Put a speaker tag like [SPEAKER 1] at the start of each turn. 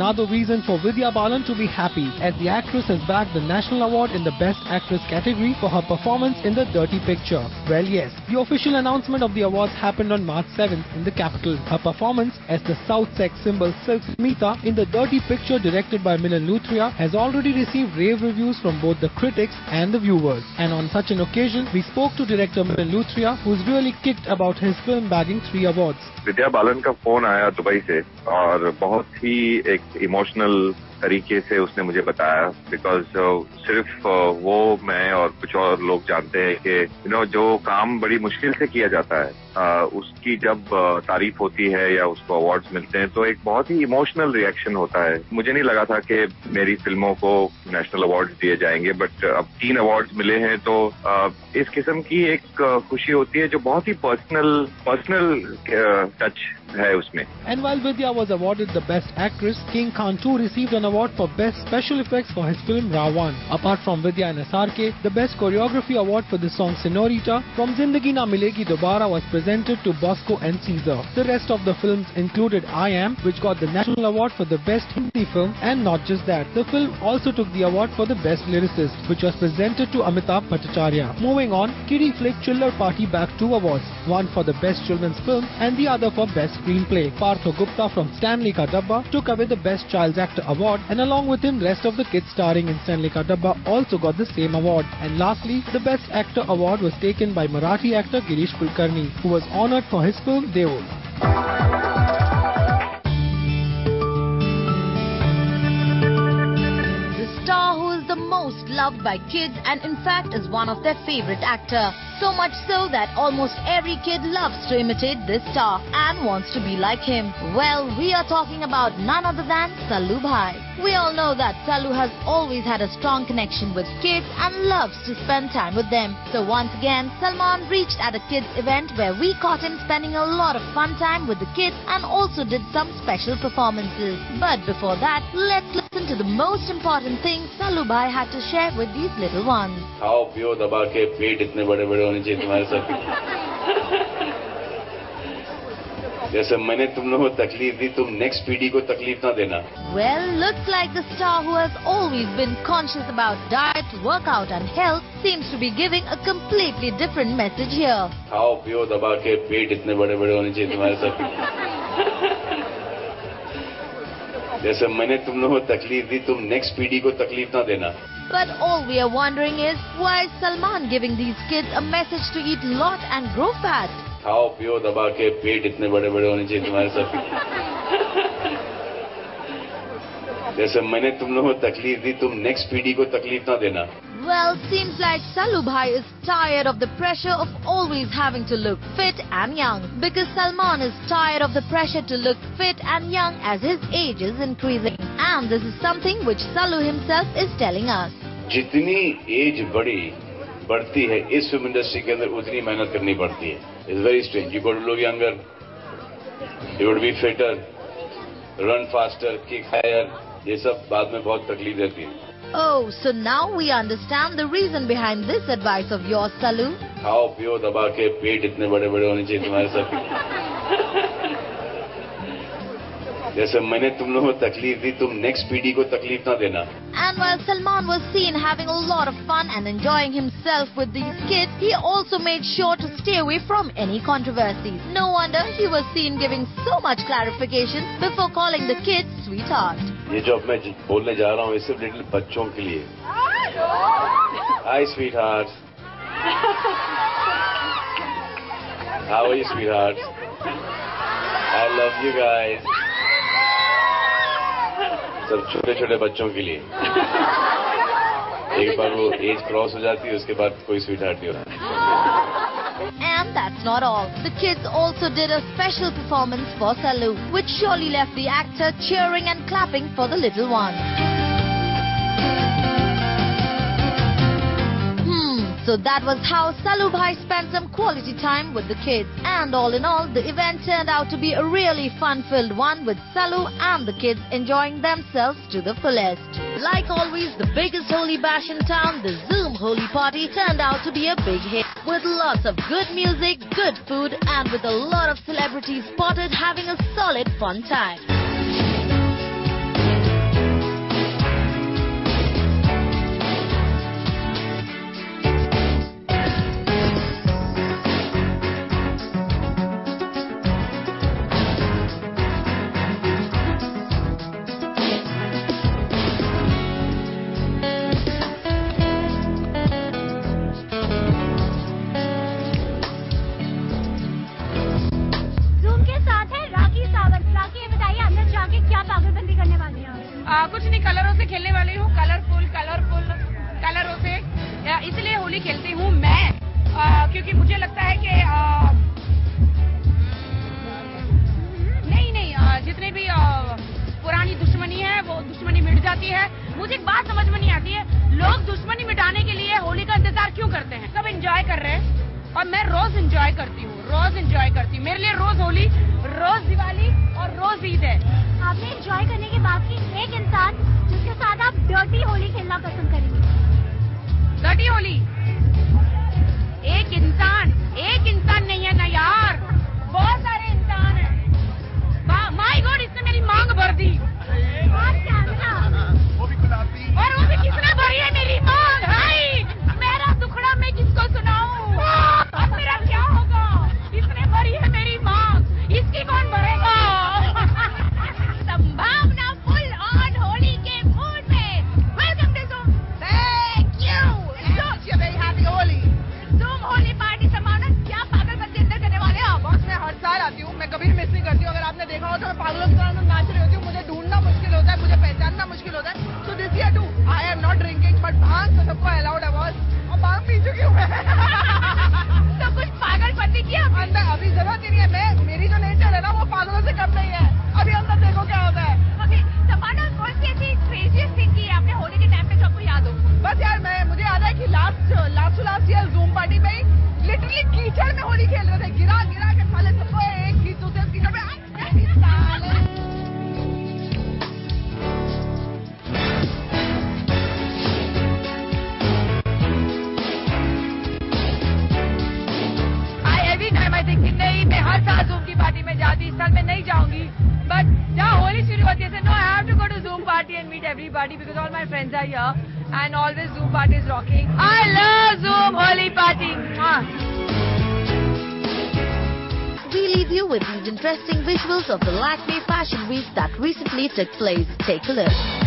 [SPEAKER 1] another reason for Vidya Balan to be happy, as the actress has bagged the National Award in the Best Actress category for her performance in The Dirty Picture. Well, yes, the official announcement of the awards happened on March 7th in the capital. Her performance as the South sex symbol Silk Smita in The Dirty Picture, directed by Milan Luthria, has already received rave reviews from both the critics and the viewers. And on such an occasion, we spoke to director Milan Luthria, who's really kicked about his film bagging 3 awards.
[SPEAKER 2] Vidya Balan का phone आया Dubai से और बहुत ही एक emotional तरीके से उसने मुझे बताया, बिकॉज सिर्फ वो मैं और कुछ और लोग जानते हैं कि जो काम बड़ी मुश्किल से किया जाता है उसकी जब तारीफ होती है या उसको अवार्ड्स मिलते हैं तो एक बहुत ही इमोशनल रिएक्शन होता है. मुझे नहीं लगा था कि मेरी फिल्मों को नेशनल अवार्ड्स दिए जाएंगे, बट अब 3 अवार्ड्स मिले हैं तो इस किस्म की एक खुशी होती है जो बहुत ही पर्सनल टच है उसमें.
[SPEAKER 1] And while Vidya was awarded the Best Actress, King Khan too received an award for Best Special Effects for his film Ravan. Apart from Vidya and SRK, the Best Choreography Award for the song Senorita from Zindagi Na Milegi Dobara was presented to Bosco and Caesar. The rest of the films included I Am, which got the National Award for the Best Hindi Film, and not just that, the film also took the award for the Best Lyricist, which was presented to Amitabh Bhattacharya. Moving on, kiddie flick Chiller Party bagged 2 awards, one for the Best Children's Film and the other for Best Screenplay. Partho Gupta from Stanley Ka Dabba took away the Best Child Actor award, and along with him, rest of the kids starring in Stanley Ka Dabba also got the same award. And lastly, the Best Actor award was taken by Marathi actor Girish Kulkarni, who was honoured for his film Deol.
[SPEAKER 3] The most loved by kids and in fact is one of their favorite actor. So much so that almost every kid loves to imitate this star and wants to be like him. Well, we are talking about none other than Sallu Bhai. We all know that Sallu has always had a strong connection with kids and loves to spend time with them. So once again, Salman reached at a kids event where we caught him spending a lot of fun time with the kids and also did some special performances. But before that, let's listen to the most important thing Sallu Bhai had to share with these little ones.
[SPEAKER 4] खाओ पियो दबा के पेट इतने बड़े बड़े होने चाहिए तुम्हारे सब. जैसे मैंने तुम लोगों को तकलीफ दी, तुम नेक्स्ट पीढ़ी को तकलीफ ना देना.
[SPEAKER 3] Well, looks like the star who has always been conscious about diet, workout and health seems to be giving a completely different message here.
[SPEAKER 4] खाओ पियो दबा के पेट इतने बड़े बड़े होने चाहिए तुम्हारे सब. जैसे मैंने तुम लोगों को तकलीफ दी, तुम नेक्स्ट पीढ़ी को तकलीफ ना देना.
[SPEAKER 3] But all we are wondering is, why is Salman giving these kids a message to eat lot and grow fat?
[SPEAKER 4] खाओ पियो दबा के पेट इतने बड़े बड़े होने चाहिए तुम्हारे सब. जैसे मैंने तुम लोगों को तकलीफ दी, तुम नेक्स्ट पीढ़ी को तकलीफ ना देना.
[SPEAKER 3] Well, seems like Sallu Bhai is tired of the pressure of always having to look fit and young. Because Salman is tired of the pressure to look fit and young as his age is increasing. And this is something which Sallu himself is telling us.
[SPEAKER 4] जितनी as बढ़ती है इस film industry के अंदर उतनी मेहनत करनी पड़ती है. It's very strange. You got to look younger, you got to be fitter, run faster, kick higher. ये सब बाद में बहुत तकलीफ देती है.
[SPEAKER 3] Oh, so now we understand the reason behind this advice of yours, Sallu.
[SPEAKER 4] खाओ पियो दबा के पेट इतने बड़े बड़े होने चाहिए तुम्हारे सब. जैसे मैंने तुम लोगों को तकलीफ दी, तुम नेक्स्ट पीढ़ी को तकलीफ ना देना.
[SPEAKER 3] And while Salman was seen having a lot of fun and enjoying himself with these kids, he also made sure to stay away from any controversies. No wonder he was seen giving so much clarification before calling the kids sweetheart.
[SPEAKER 4] ये जो अब मैं बोलने जा रहा हूँ ये सिर्फ लिटिल बच्चों के लिए. Hi sweetheart. How are you sweetheart? I love you guys. सब छोटे छोटे बच्चों के लिए. एक बार वो एज क्रॉस हो जाती है उसके बाद कोई स्वीटहार्ट नहीं होता.
[SPEAKER 3] And that's not all. The kids also did a special performance for Sallu, which surely left the actor cheering and clapping for the little one. So that was how Sallu Bhai spent some quality time with the kids. And all in all, the event turned out to be a really fun-filled one with Sallu and the kids enjoying themselves to the fullest. Like always, the biggest holy bash in town, the Zoom Holy Party, turned out to be a big hit. With lots of good music, good food, and with a lot of celebrities spotted having a solid fun time.
[SPEAKER 5] जाके क्या पागलबंदी करने वाली हैं?
[SPEAKER 6] कुछ नहीं, कलरों से खेलने वाली हूँ, कलरफुल कलरों से इसलिए होली खेलती हूँ मैं, क्योंकि मुझे लगता है कि नहीं जितने भी पुरानी दुश्मनी है वो दुश्मनी मिट जाती है। मुझे एक बात समझ में नहीं आती है, लोग दुश्मनी मिटाने के लिए होली का इंतजार क्यों करते हैं? सब एंजॉय कर रहे हैं और मैं रोज एंजॉय करती हूँ, मेरे लिए रोज होली, रोज दिवाली और रोज ईद है।
[SPEAKER 5] आपने एंजॉय करने के बाद की एक इंसान जिसके साथ आप डर्टी होली खेलना पसंद करेंगे?
[SPEAKER 6] डर्टी होली एक इंसान नहीं है ना यार, बहुत सारे इंसान हैं। माय गॉड, इसने मेरी मांग भर दी। और वो भी किसने भरी है मेरी मांग? हाय, मेरा दुखड़ा मैं किसको सुनाऊं? अब मेरा क्या होगा? इसने भरी है मेरी मांग, इसकी कौन भरेगा? संभावना फुल ऑन होली के मूड में। Welcome to Zoom. Thank you. Very happy Holi. Zoom Holi party संभावना, क्या पागलपंती अंदर करने वाले हो?
[SPEAKER 7] बॉस, मैं हर साल आती हूँ, मैं कभी मिस नहीं करती हूँ। अगर आपने देखा हो तो मैं पागलों की तरह नाच रही होती हूँ, मुझे ढूंढना मुश्किल होता है, मुझे पहचानना मुश्किल होता है। So this year too I am not drinking, but bhang तो सबको अलाउड है बॉस, और भांग पी चुकी हूँ मैं।
[SPEAKER 6] तो कुछ पागलपंती किया
[SPEAKER 7] अंदर अभी जरूरत ही नहीं है, मेरी जो नेचर है ना वो पागलों से कम नहीं है। अभी अंदर देखो क्या होता है।
[SPEAKER 6] ओके, संभावना कौन सी ऐसी क्रेजीएस्ट थिंग की आपने होली के टाइम पे जो आपको याद हो?
[SPEAKER 7] बस यार, मुझे याद है कि लास्ट ईयर ज़ूम पार्टी में लिटरली कीचड़ में होली खेल रहे थे, गिरा के साले सबको एक ही दूसरे कीचड़ में
[SPEAKER 6] नहीं, मैं हर साल ज़ूम की पार्टी में जाती, इस साल मैं नहीं जाऊंगी, बट जहाँ होली शुरू होती है, no, I have to go to Zoom party and meet everybody because all my friends are here and always Zoom party is rocking. I love Zoom Holi party.
[SPEAKER 3] We leave you with these interesting visuals of the Lakme Fashion Week that recently took place. Take a look.